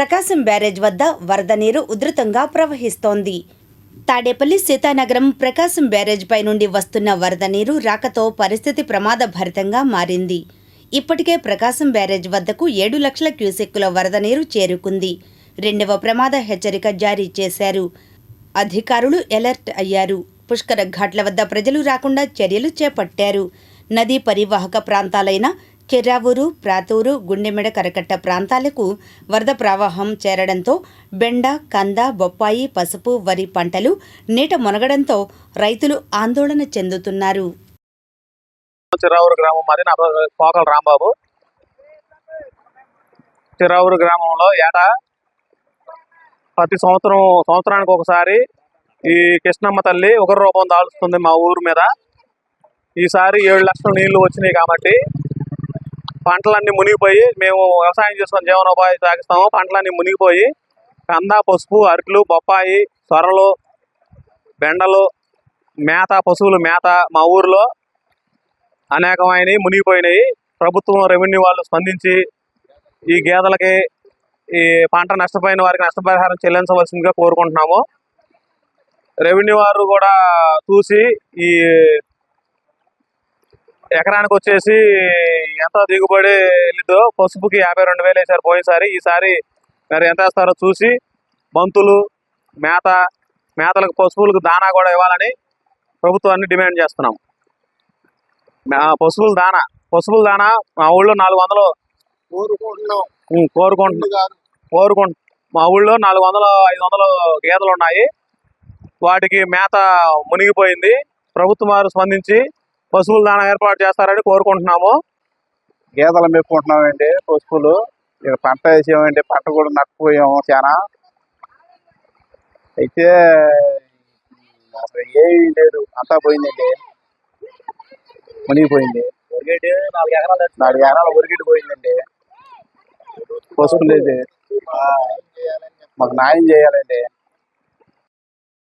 ప్రకాశం barrage వద్ద వరద నీరు ఉధృతంగా ప్రవహిస్తోంది. తాడేపల్లి సీతానగరం ప్రకాశం బ్యారేజ్ పై నుండి వస్తున్న వరద నీరు రాకతో పరిస్థితి ప్రమాదభరితంగా మారింది. ఇప్పటికే ప్రకాశం బ్యారేజ్ వద్దకు 7 లక్షల క్యూసెక్కుల వరద నీరు చేరుకుంది. రెండవ ప్రమాద హెచ్చరిక జారీ చేశారు. అధికారులు అలర్ట్ అయ్యారు. పుష్కర ఘాట్ల వద్ద ప్రజలు రాకుండా చర్యలు చేపట్టారు. నదీ పరివాహక ప్రాంతాలైన కిర్రావూరు, ప్రాతూరు, గుండెమెడ, కరకట్ట ప్రాంతాలకు వరద ప్రవాహం చేరడంతో బెండ, కంద, బొప్పాయి, పసుపు, వరి పంటలు నీట మునగడంతో రైతులు ఆందోళన చెందుతున్నారు. చిరావూరు గ్రామం మాది. నా పోకల రాంబాబు. చిరావూరు గ్రామంలో ఏటా ప్రతి సంవత్సరానికి ఒకసారి ఈ కృష్ణమ్మ తల్లి ఒకరి రూపం దాల్చుతుంది మా ఊరు మీద. ఈసారి 7 లక్షల నీళ్లు వచ్చినాయి కాబట్టి పంటలన్నీ మునిగిపోయి, మేము వ్యవసాయం చేసుకొని జీవనోపాధి సాగిస్తాము. పంటలన్నీ మునిగిపోయి కంద, పసుపు, అరకులు, బొప్పాయి, సొరలు, బెండలు, మేత, పశువులు మేత మా ఊర్లో అనేకమైనవి మునిగిపోయినాయి. ప్రభుత్వం, రెవెన్యూ వాళ్ళు స్పందించి ఈ గేదెలకి, ఈ పంట నష్టపోయిన వారికి నష్టపరిహారం చెల్లించవలసిందిగా కోరుకుంటున్నాము. రెవెన్యూ వారు కూడా చూసి ఈ ఎకరానికి వచ్చేసి ఎంత దిగుబడి వెళ్ళిద్దో, పసుపుకి 52,000 వేసారు పోయినసారి. ఈసారి మరి ఎంత వేస్తారో చూసి బంతులు, మేతలకు, పశువులకు దానా కూడా ఇవ్వాలని ప్రభుత్వాన్ని డిమాండ్ చేస్తున్నాం. పశువుల దానా మా ఊళ్ళో 400 కోరుకుంటున్నాం. మా ఊళ్ళో 400-500 గేదెలు ఉన్నాయి. వాటికి మేత మునిగిపోయింది. ప్రభుత్వం వారు స్పందించి పశువుల దానా ఏర్పాటు చేస్తారని కోరుకుంటున్నాము. గేదెలు మెప్పుకుంటున్నామండి. పశువులు ఇక పంట వేసామండి. పంట కూడా నష్టపోయాము చాలా. అయితే అసలు ఏమీ లేదు, అంతా పోయిందండి, మునిగిపోయింది. 4 ఎకరాల ఒరిగిడి పోయిందండి. పశువులు లేదు, మాకు న్యాయం చేయాలండి.